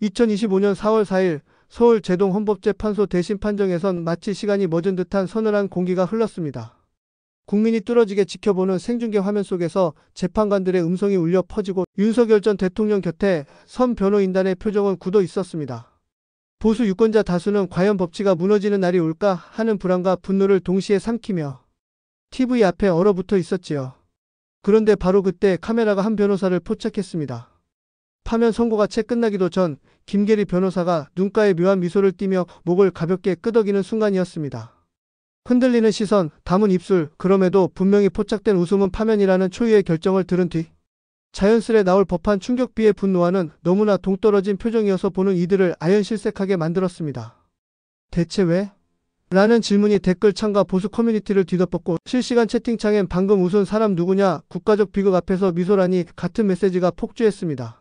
2025년 4월 4일 서울 제동헌법재판소 대심 판정에선 마치 시간이 멎은 듯한 서늘한 공기가 흘렀습니다. 국민이 뚫어지게 지켜보는 생중계 화면 속에서 재판관들의 음성이 울려 퍼지고 윤석열 전 대통령 곁에 선 변호인단의 표정은 굳어 있었습니다. 보수 유권자 다수는 과연 법치가 무너지는 날이 올까 하는 불안과 분노를 동시에 삼키며 TV 앞에 얼어붙어 있었지요. 그런데 바로 그때 카메라가 한 변호사를 포착했습니다. 파면 선고가 채 끝나기도 전 김계리 변호사가 눈가에 묘한 미소를 띠며 목을 가볍게 끄덕이는 순간이었습니다. 흔들리는 시선, 담은 입술, 그럼에도 분명히 포착된 웃음은 파면이라는 초유의 결정을 들은 뒤 자연스레 나올 법한 충격비의 분노와는 너무나 동떨어진 표정이어서 보는 이들을 아연실색하게 만들었습니다. 대체 왜? 라는 질문이 댓글창과 보수 커뮤니티를 뒤덮었고 실시간 채팅창엔 방금 웃은 사람 누구냐, 국가적 비극 앞에서 미소라니 같은 메시지가 폭주했습니다.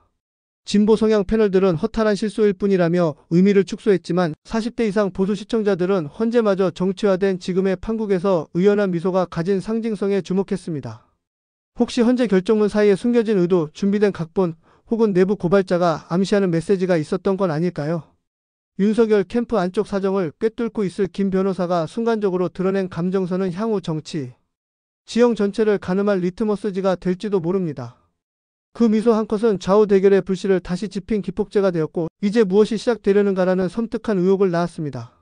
진보 성향 패널들은 허탈한 실수일 뿐이라며 의미를 축소했지만 40대 이상 보수 시청자들은 헌재마저 정치화된 지금의 판국에서 의연한 미소가 가진 상징성에 주목했습니다. 혹시 헌재 결정문 사이에 숨겨진 의도, 준비된 각본, 혹은 내부 고발자가 암시하는 메시지가 있었던 건 아닐까요? 윤석열 캠프 안쪽 사정을 꿰뚫고 있을 김 변호사가 순간적으로 드러낸 감정선은 향후 정치, 지형 전체를 가늠할 리트머스지가 될지도 모릅니다. 그 미소 한 컷은 좌우 대결의 불씨를 다시 지핀 기폭제가 되었고 이제 무엇이 시작되려는가라는 섬뜩한 의혹을 낳았습니다.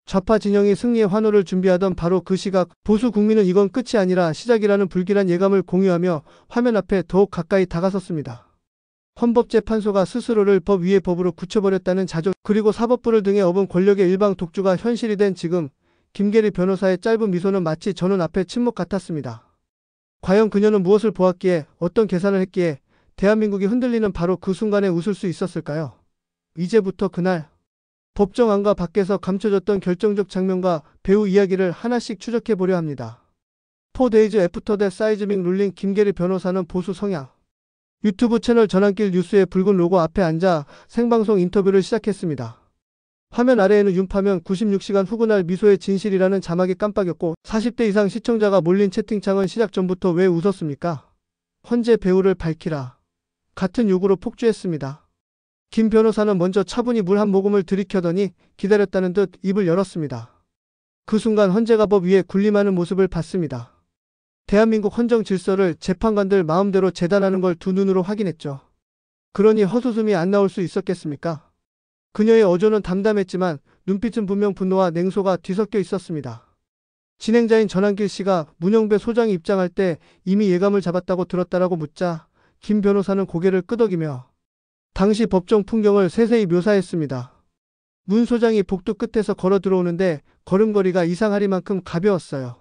좌파 진영이 승리의 환호를 준비하던 바로 그 시각 보수 국민은 이건 끝이 아니라 시작이라는 불길한 예감을 공유하며 화면 앞에 더욱 가까이 다가섰습니다. 헌법재판소가 스스로를 법 위의 법으로 굳혀버렸다는 자존 그리고 사법부를 등에 업은 권력의 일방 독주가 현실이 된 지금 김계리 변호사의 짧은 미소는 마치 전원 앞에 침묵 같았습니다. 과연 그녀는 무엇을 보았기에 어떤 계산을 했기에 대한민국이 흔들리는 바로 그 순간에 웃을 수 있었을까요? 이제부터 그날 법정 안과 밖에서 감춰졌던 결정적 장면과 배우 이야기를 하나씩 추적해보려 합니다. 4days after the seismic ruling 김계리 변호사는 보수 성향 유튜브 채널 전환길 뉴스의 붉은 로고 앞에 앉아 생방송 인터뷰를 시작했습니다. 화면 아래에는 윤파면 96시간 후그날 미소의 진실이라는 자막이 깜빡였고 40대 이상 시청자가 몰린 채팅창은 시작 전부터 왜 웃었습니까? 헌재 배우를 밝히라. 같은 요구로 폭주했습니다. 김 변호사는 먼저 차분히 물 한 모금을 들이켜더니 기다렸다는 듯 입을 열었습니다. 그 순간 헌재가 법 위에 군림하는 모습을 봤습니다. 대한민국 헌정 질서를 재판관들 마음대로 재단하는 걸 두 눈으로 확인했죠. 그러니 헛웃음이 안 나올 수 있었겠습니까? 그녀의 어조는 담담했지만 눈빛은 분명 분노와 냉소가 뒤섞여 있었습니다. 진행자인 전환길 씨가 문영배 소장이 입장할 때 이미 예감을 잡았다고 들었다라고 묻자 김 변호사는 고개를 끄덕이며 당시 법정 풍경을 세세히 묘사했습니다. 문 소장이 복도 끝에서 걸어 들어오는데 걸음걸이가 이상하리만큼 가벼웠어요.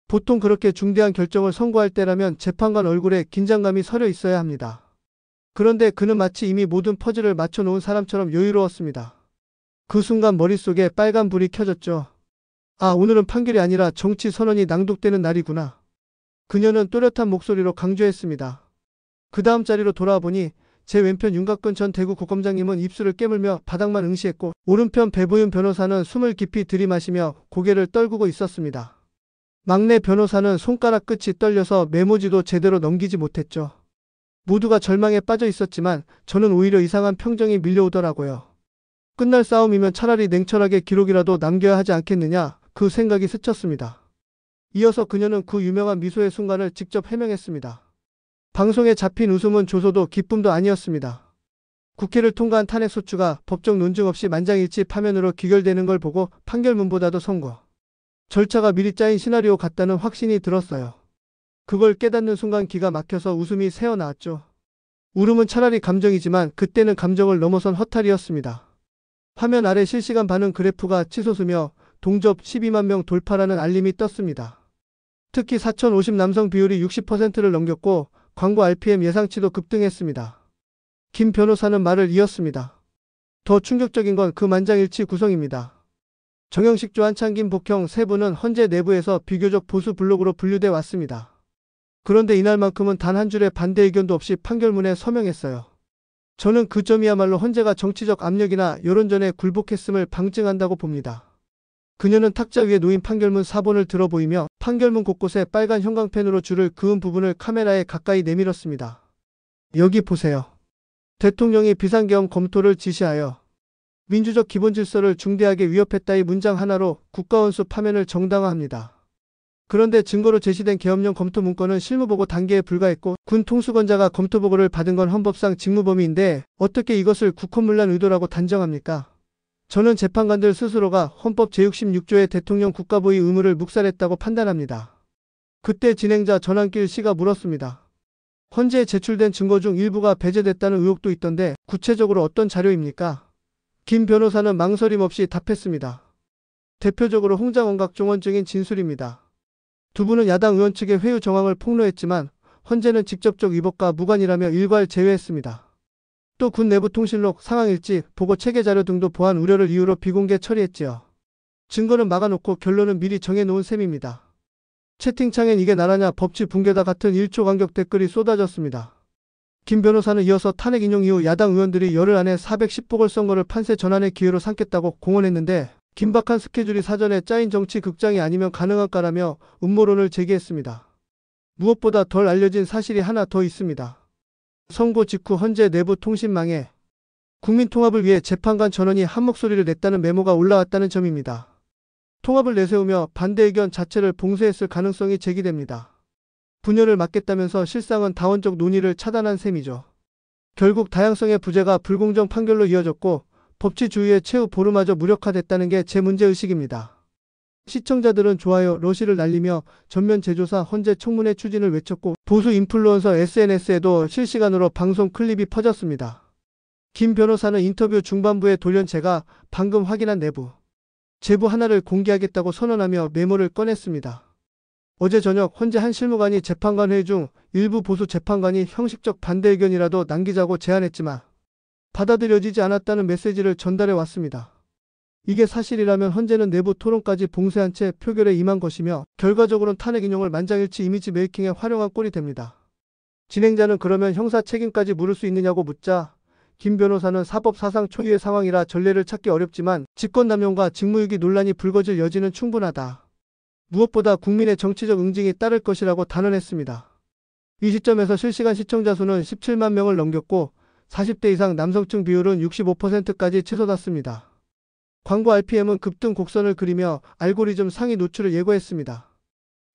보통 그렇게 중대한 결정을 선고할 때라면 재판관 얼굴에 긴장감이 서려 있어야 합니다. 그런데 그는 마치 이미 모든 퍼즐을 맞춰놓은 사람처럼 여유로웠습니다. 그 순간 머릿속에 빨간 불이 켜졌죠. 아, 오늘은 판결이 아니라 정치 선언이 낭독되는 날이구나. 그녀는 또렷한 목소리로 강조했습니다. 그 다음 자리로 돌아와 보니 제 왼편 윤곽근 전 대구고검장님은 입술을 깨물며 바닥만 응시했고 오른편 배보윤 변호사는 숨을 깊이 들이마시며 고개를 떨구고 있었습니다. 막내 변호사는 손가락 끝이 떨려서 메모지도 제대로 넘기지 못했죠. 모두가 절망에 빠져 있었지만 저는 오히려 이상한 평정이 밀려오더라고요. 끝날 싸움이면 차라리 냉철하게 기록이라도 남겨야 하지 않겠느냐, 그 생각이 스쳤습니다. 이어서 그녀는 그 유명한 미소의 순간을 직접 해명했습니다. 방송에 잡힌 웃음은 조소도 기쁨도 아니었습니다. 국회를 통과한 탄핵소추가 법적 논증 없이 만장일치 파면으로 기결되는 걸 보고 판결문보다도 선고 절차가 미리 짜인 시나리오 같다는 확신이 들었어요. 그걸 깨닫는 순간 기가 막혀서 웃음이 새어나왔죠. 울음은 차라리 감정이지만 그때는 감정을 넘어선 허탈이었습니다. 화면 아래 실시간 반응 그래프가 치솟으며 동접 12만 명 돌파라는 알림이 떴습니다. 특히 4050 남성 비율이 60%를 넘겼고 광고 RPM 예상치도 급등했습니다. 김 변호사는 말을 이었습니다. 더 충격적인 건 그 만장일치 구성입니다. 정영식, 조한찬, 김복형 세 분은 헌재 내부에서 비교적 보수 블록으로 분류돼 왔습니다. 그런데 이날만큼은 단 한 줄의 반대 의견도 없이 판결문에 서명했어요. 저는 그 점이야말로 헌재가 정치적 압력이나 여론전에 굴복했음을 방증한다고 봅니다. 그녀는 탁자 위에 놓인 판결문 사본을 들어 보이며 판결문 곳곳에 빨간 형광펜으로 줄을 그은 부분을 카메라에 가까이 내밀었습니다. 여기 보세요. 대통령이 비상계엄 검토를 지시하여 민주적 기본 질서를 중대하게 위협했다 이 문장 하나로 국가원수 파면을 정당화합니다. 그런데 증거로 제시된 계엄령 검토 문건은 실무보고 단계에 불과했고 군 통수권자가 검토보고를 받은 건 헌법상 직무범위인데 어떻게 이것을 국헌문란 의도라고 단정합니까? 저는 재판관들 스스로가 헌법 제66조의 대통령 국가보위 의무를 묵살했다고 판단합니다. 그때 진행자 전환길 씨가 물었습니다. 헌재에 제출된 증거 중 일부가 배제됐다는 의혹도 있던데 구체적으로 어떤 자료입니까? 김 변호사는 망설임 없이 답했습니다. 대표적으로 홍장원각 증인 진술입니다. 두 분은 야당 의원 측의 회유 정황을 폭로했지만 헌재는 직접적 위법과 무관이라며 일괄 제외했습니다. 또 군 내부 통신록, 상황일지, 보고 체계 자료 등도 보안 우려를 이유로 비공개 처리했지요. 증거는 막아놓고 결론은 미리 정해놓은 셈입니다. 채팅창엔 이게 나라냐 법치 붕괴다 같은 1초 간격 댓글이 쏟아졌습니다. 김 변호사는 이어서 탄핵 인용 이후 야당 의원들이 열흘 안에 410보궐선거를 판세 전환의 기회로 삼겠다고 공언했는데 긴박한 스케줄이 사전에 짜인 정치 극장이 아니면 가능할까라며 음모론을 제기했습니다. 무엇보다 덜 알려진 사실이 하나 더 있습니다. 선고 직후 헌재 내부 통신망에 국민 통합을 위해 재판관 전원이 한 목소리를 냈다는 메모가 올라왔다는 점입니다. 통합을 내세우며 반대 의견 자체를 봉쇄했을 가능성이 제기됩니다. 분열을 막겠다면서 실상은 다원적 논의를 차단한 셈이죠. 결국 다양성의 부재가 불공정 판결로 이어졌고 법치주의의 최후 보루마저 무력화됐다는 게 제 문제의식입니다. 시청자들은 좋아요, 러시를 날리며 전면 재조사 헌재 청문회 추진을 외쳤고 보수 인플루언서 SNS에도 실시간으로 방송 클립이 퍼졌습니다. 김 변호사는 인터뷰 중반부에 돌연체가 방금 확인한 내부 제보 하나를 공개하겠다고 선언하며 메모를 꺼냈습니다. 어제 저녁 헌재 한 실무관이 재판관 회의 중 일부 보수 재판관이 형식적 반대 의견이라도 남기자고 제안했지만 받아들여지지 않았다는 메시지를 전달해 왔습니다. 이게 사실이라면 헌재는 내부 토론까지 봉쇄한 채 표결에 임한 것이며 결과적으로는 탄핵 인용을 만장일치 이미지 메이킹에 활용한 꼴이 됩니다. 진행자는 그러면 형사 책임까지 물을 수 있느냐고 묻자 김 변호사는 사법 사상 초유의 상황이라 전례를 찾기 어렵지만 직권남용과 직무유기 논란이 불거질 여지는 충분하다. 무엇보다 국민의 정치적 응징이 따를 것이라고 단언했습니다. 이 시점에서 실시간 시청자 수는 17만 명을 넘겼고 40대 이상 남성층 비율은 65%까지 치솟았습니다. 광고 RPM은 급등 곡선을 그리며 알고리즘 상위 노출을 예고했습니다.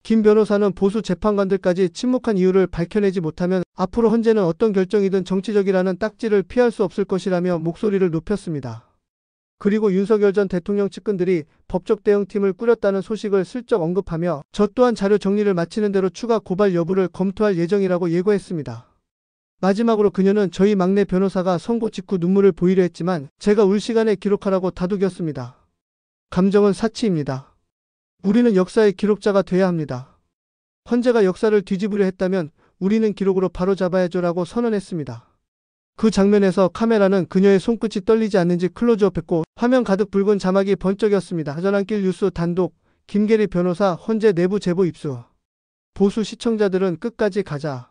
김 변호사는 보수 재판관들까지 침묵한 이유를 밝혀내지 못하면 앞으로 헌재는 어떤 결정이든 정치적이라는 딱지를 피할 수 없을 것이라며 목소리를 높였습니다. 그리고 윤석열 전 대통령 측근들이 법적 대응팀을 꾸렸다는 소식을 슬쩍 언급하며 저 또한 자료 정리를 마치는 대로 추가 고발 여부를 검토할 예정이라고 예고했습니다. 마지막으로 그녀는 저희 막내 변호사가 선고 직후 눈물을 보이려 했지만 제가 울 시간에 기록하라고 다독였습니다. 감정은 사치입니다. 우리는 역사의 기록자가 돼야 합니다. 헌재가 역사를 뒤집으려 했다면 우리는 기록으로 바로잡아야죠라고 선언했습니다. 그 장면에서 카메라는 그녀의 손끝이 떨리지 않는지 클로즈업했고 화면 가득 붉은 자막이 번쩍였습니다. 전환길 뉴스 단독 김계리 변호사 헌재 내부 제보 입수. 보수 시청자들은 끝까지 가자.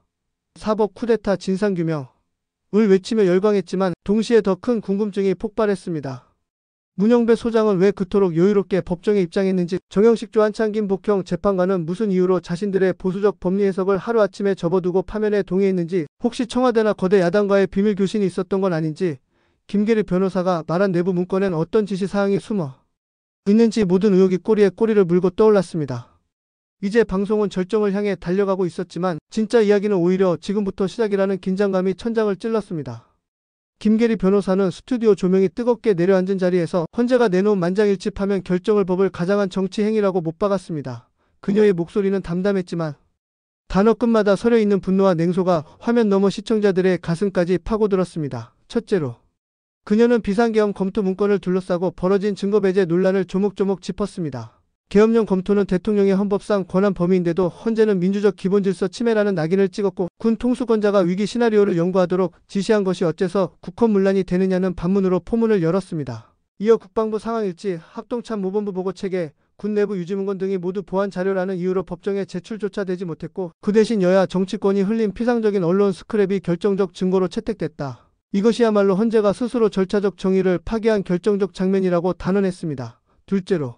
사법 쿠데타 진상규명을 외치며 열광했지만 동시에 더 큰 궁금증이 폭발했습니다. 문영배 소장은 왜 그토록 여유롭게 법정에 입장했는지, 정영식 조한창 김복형 재판관은 무슨 이유로 자신들의 보수적 법리 해석을 하루아침에 접어두고 파면에 동의했는지, 혹시 청와대나 거대 야당과의 비밀 교신이 있었던 건 아닌지, 김계리 변호사가 말한 내부 문건엔 어떤 지시사항이 숨어 있는지 모든 의혹이 꼬리에 꼬리를 물고 떠올랐습니다. 이제 방송은 절정을 향해 달려가고 있었지만 진짜 이야기는 오히려 지금부터 시작이라는 긴장감이 천장을 찔렀습니다. 김계리 변호사는 스튜디오 조명이 뜨겁게 내려앉은 자리에서 헌재가 내놓은 만장일치 파면 결정을 법을 가장한 정치 행위라고 못 박았습니다. 그녀의 목소리는 담담했지만 단어 끝마다 서려있는 분노와 냉소가 화면 너머 시청자들의 가슴까지 파고들었습니다. 첫째로, 그녀는 비상계엄 검토 문건을 둘러싸고 벌어진 증거배제 논란을 조목조목 짚었습니다. 계엄령 검토는 대통령의 헌법상 권한 범위인데도 헌재는 민주적 기본질서 침해라는 낙인을 찍었고 군 통수권자가 위기 시나리오를 연구하도록 지시한 것이 어째서 국헌문란이 되느냐는 반문으로 포문을 열었습니다. 이어 국방부 상황일지, 합동참모본부 보고체계, 군 내부 유지문건 등이 모두 보안 자료라는 이유로 법정에 제출조차 되지 못했고 그 대신 여야 정치권이 흘린 피상적인 언론 스크랩이 결정적 증거로 채택됐다. 이것이야말로 헌재가 스스로 절차적 정의를 파괴한 결정적 장면이라고 단언했습니다. 둘째로,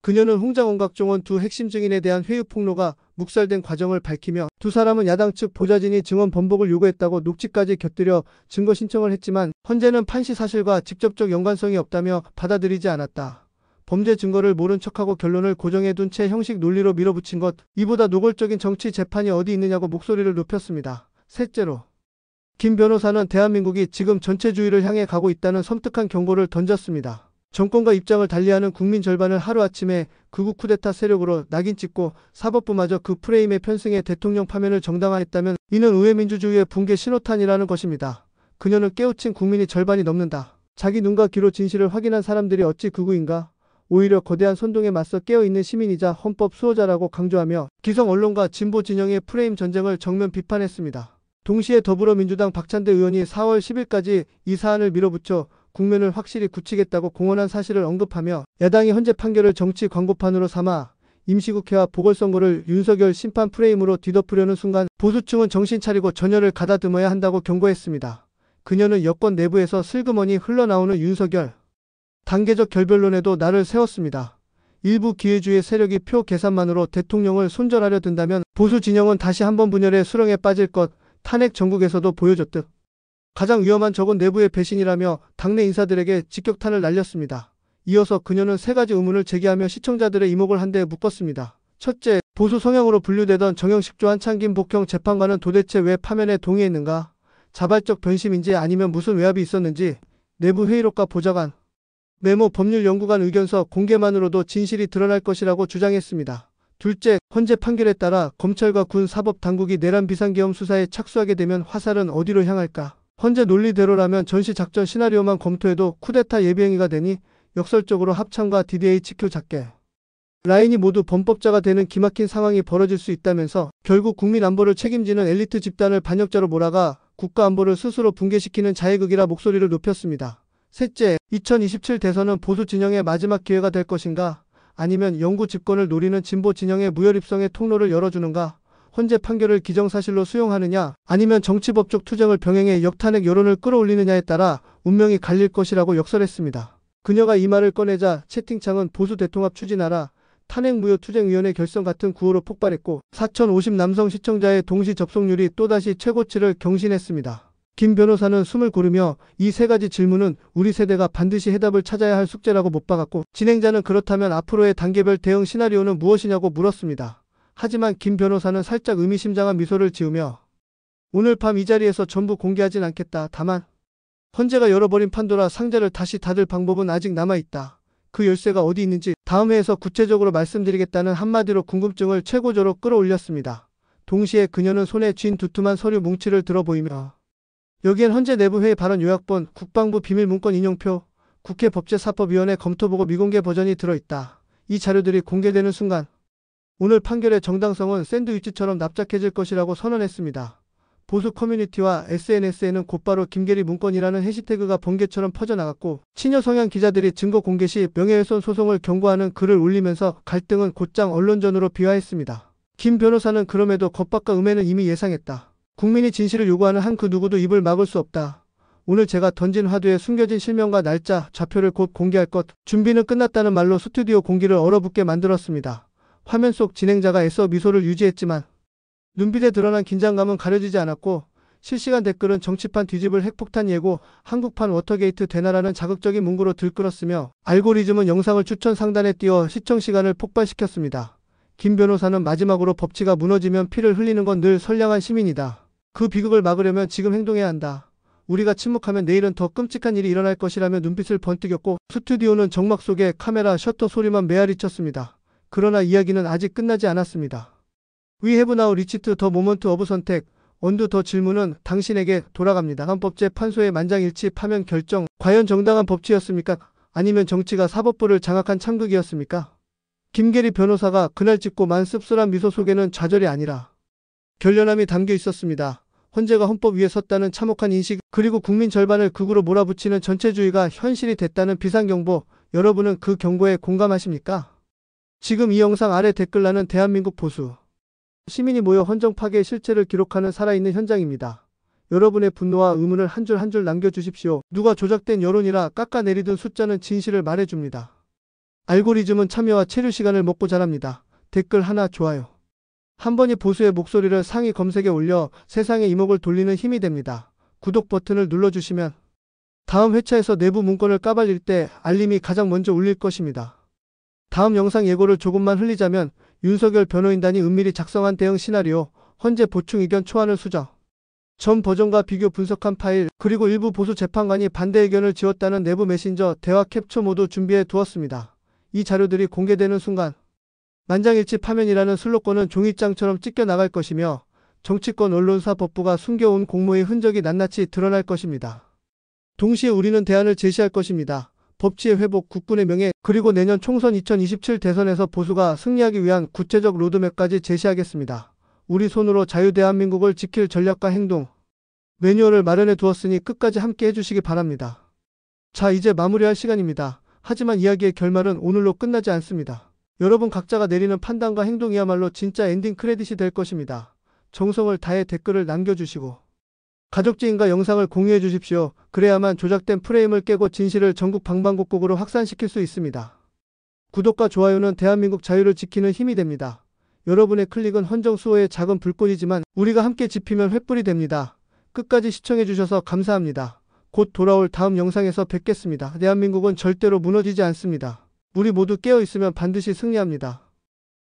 그녀는 홍장원각종원 두 핵심 증인에 대한 회유 폭로가 묵살된 과정을 밝히며 두 사람은 야당 측 보좌진이 증언 번복을 요구했다고 녹취까지 곁들여 증거 신청을 했지만 헌재는 판시 사실과 직접적 연관성이 없다며 받아들이지 않았다. 범죄 증거를 모른 척하고 결론을 고정해둔 채 형식 논리로 밀어붙인 것, 이보다 노골적인 정치 재판이 어디 있느냐고 목소리를 높였습니다. 셋째로, 김 변호사는 대한민국이 지금 전체주의를 향해 가고 있다는 섬뜩한 경고를 던졌습니다. 정권과 입장을 달리하는 국민 절반을 하루아침에 극우 쿠데타 세력으로 낙인 찍고 사법부마저 그 프레임에 편승해 대통령 파면을 정당화했다면 이는 의회민주주의의 붕괴 신호탄이라는 것입니다. 그녀는 깨우친 국민이 절반이 넘는다. 자기 눈과 귀로 진실을 확인한 사람들이 어찌 극우인가? 오히려 거대한 선동에 맞서 깨어있는 시민이자 헌법 수호자라고 강조하며 기성 언론과 진보 진영의 프레임 전쟁을 정면 비판했습니다. 동시에 더불어민주당 박찬대 의원이 4월 10일까지 이 사안을 밀어붙여 국면을 확실히 굳히겠다고 공언한 사실을 언급하며 야당이 헌재 판결을 정치 광고판으로 삼아 임시국회와 보궐선거를 윤석열 심판 프레임으로 뒤덮으려는 순간 보수층은 정신 차리고 전열을 가다듬어야 한다고 경고했습니다. 그녀는 여권 내부에서 슬그머니 흘러나오는 윤석열 단계적 결별론에도 날을 세웠습니다. 일부 기회주의 세력이 표 계산만으로 대통령을 손절하려 든다면 보수 진영은 다시 한번 분열의 수렁에 빠질 것, 탄핵 전국에서도 보여줬듯 가장 위험한 적은 내부의 배신이라며 당내 인사들에게 직격탄을 날렸습니다. 이어서 그녀는 세 가지 의문을 제기하며 시청자들의 이목을 한데 묶었습니다. 첫째, 보수 성향으로 분류되던 정영식조 한창김 복형 재판관은 도대체 왜 파면에 동의했는가? 자발적 변심인지 아니면 무슨 외압이 있었는지. 내부 회의록과 보좌관, 메모, 법률연구관 의견서 공개만으로도 진실이 드러날 것이라고 주장했습니다. 둘째, 헌재 판결에 따라 검찰과 군 사법당국이 내란 비상계엄 수사에 착수하게 되면 화살은 어디로 향할까? 헌재 논리대로라면 전시작전 시나리오만 검토해도 쿠데타 예비행위가 되니 역설적으로 합참과 DDH q 작게 라인이 모두 범법자가 되는 기막힌 상황이 벌어질 수 있다면서 결국 국민 안보를 책임지는 엘리트 집단을 반역자로 몰아가 국가 안보를 스스로 붕괴시키는 자해극이라 목소리를 높였습니다. 셋째, 2027 대선은 보수 진영의 마지막 기회가 될 것인가? 아니면 영구 집권을 노리는 진보 진영의 무혈입성의 통로를 열어주는가? 헌재 판결을 기정사실로 수용하느냐 아니면 정치법적 투쟁을 병행해 역탄핵 여론을 끌어올리느냐에 따라 운명이 갈릴 것이라고 역설했습니다. 그녀가 이 말을 꺼내자 채팅창은 보수 대통합 추진하라, 탄핵무효투쟁위원회 결성 같은 구호로 폭발했고 4050 남성 시청자의 동시 접속률이 또다시 최고치를 경신했습니다. 김 변호사는 숨을 고르며 이 세 가지 질문은 우리 세대가 반드시 해답을 찾아야 할 숙제라고 못 박았고 진행자는 그렇다면 앞으로의 단계별 대응 시나리오는 무엇이냐고 물었습니다. 하지만 김 변호사는 살짝 의미심장한 미소를 지으며 오늘 밤 이 자리에서 전부 공개하진 않겠다. 다만 헌재가 열어버린 판도라 상자를 다시 닫을 방법은 아직 남아있다. 그 열쇠가 어디 있는지 다음 회에서 구체적으로 말씀드리겠다는 한마디로 궁금증을 최고조로 끌어올렸습니다. 동시에 그녀는 손에 쥔 두툼한 서류 뭉치를 들어 보이며 여기엔 헌재 내부회의 발언 요약본, 국방부 비밀문건 인용표, 국회 법제사법위원회 검토보고 미공개 버전이 들어있다. 이 자료들이 공개되는 순간 오늘 판결의 정당성은 샌드위치처럼 납작해질 것이라고 선언했습니다. 보수 커뮤니티와 SNS에는 곧바로 김계리 문건이라는 해시태그가 번개처럼 퍼져나갔고 친여 성향 기자들이 증거 공개 시 명예훼손 소송을 경고하는 글을 올리면서 갈등은 곧장 언론전으로 비화했습니다. 김 변호사는 그럼에도 겁박과 음해는 이미 예상했다. 국민이 진실을 요구하는 한 그 누구도 입을 막을 수 없다. 오늘 제가 던진 화두에 숨겨진 실명과 날짜, 좌표를 곧 공개할 것, 준비는 끝났다는 말로 스튜디오 공기를 얼어붙게 만들었습니다. 화면 속 진행자가 애써 미소를 유지했지만 눈빛에 드러난 긴장감은 가려지지 않았고 실시간 댓글은 정치판 뒤집을 핵폭탄 예고, 한국판 워터게이트 되나라는 자극적인 문구로 들끓었으며 알고리즘은 영상을 추천 상단에 띄워 시청시간을 폭발시켰습니다. 김 변호사는 마지막으로 법치가 무너지면 피를 흘리는 건 늘 선량한 시민이다. 그 비극을 막으려면 지금 행동해야 한다. 우리가 침묵하면 내일은 더 끔찍한 일이 일어날 것이라며 눈빛을 번뜩였고 스튜디오는 정막 속에 카메라 셔터 소리만 메아리쳤습니다. 그러나 이야기는 아직 끝나지 않았습니다. We have now reached the moment of 선택. 언두 더 질문은 당신에게 돌아갑니다. 헌법재판소의 만장일치 파면 결정. 과연 정당한 법치였습니까? 아니면 정치가 사법부를 장악한 참극이었습니까? 김계리 변호사가 그날 짓고만 씁쓸한 미소 속에는 좌절이 아니라 결연함이 담겨 있었습니다. 헌재가 헌법 위에 섰다는 참혹한 인식, 그리고 국민 절반을 극으로 몰아붙이는 전체주의가 현실이 됐다는 비상경보. 여러분은 그 경고에 공감하십니까? 지금 이 영상 아래 댓글란은 대한민국 보수 시민이 모여 헌정 파괴의 실체를 기록하는 살아있는 현장입니다. 여러분의 분노와 의문을 한 줄 한 줄 남겨주십시오. 누가 조작된 여론이라 깎아내리던 숫자는 진실을 말해줍니다. 알고리즘은 참여와 체류 시간을 먹고 자랍니다. 댓글 하나, 좋아요 한 번이 보수의 목소리를 상위 검색에 올려 세상의 이목을 돌리는 힘이 됩니다. 구독 버튼을 눌러주시면 다음 회차에서 내부 문건을 까발릴 때 알림이 가장 먼저 울릴 것입니다. 다음 영상 예고를 조금만 흘리자면 윤석열 변호인단이 은밀히 작성한 대응 시나리오, 헌재 보충 의견 초안을 수정, 전 버전과 비교 분석한 파일, 그리고 일부 보수 재판관이 반대 의견을 지웠다는 내부 메신저, 대화 캡처 모두 준비해 두었습니다. 이 자료들이 공개되는 순간 만장일치 파면이라는 슬로건은 종이장처럼 찢겨 나갈 것이며 정치권 언론사 법부가 숨겨온 공모의 흔적이 낱낱이 드러날 것입니다. 동시에 우리는 대안을 제시할 것입니다. 법치의 회복, 국군의 명예, 그리고 내년 총선 2027 대선에서 보수가 승리하기 위한 구체적 로드맵까지 제시하겠습니다. 우리 손으로 자유대한민국을 지킬 전략과 행동, 매뉴얼을 마련해 두었으니 끝까지 함께 해주시기 바랍니다. 자, 이제 마무리할 시간입니다. 하지만 이야기의 결말은 오늘로 끝나지 않습니다. 여러분 각자가 내리는 판단과 행동이야말로 진짜 엔딩 크레딧이 될 것입니다. 정성을 다해 댓글을 남겨주시고 가족 지인과 영상을 공유해 주십시오. 그래야만 조작된 프레임을 깨고 진실을 전국 방방곡곡으로 확산시킬 수 있습니다. 구독과 좋아요는 대한민국 자유를 지키는 힘이 됩니다. 여러분의 클릭은 헌정수호의 작은 불꽃이지만 우리가 함께 지피면 횃불이 됩니다. 끝까지 시청해 주셔서 감사합니다. 곧 돌아올 다음 영상에서 뵙겠습니다. 대한민국은 절대로 무너지지 않습니다. 우리 모두 깨어 있으면 반드시 승리합니다.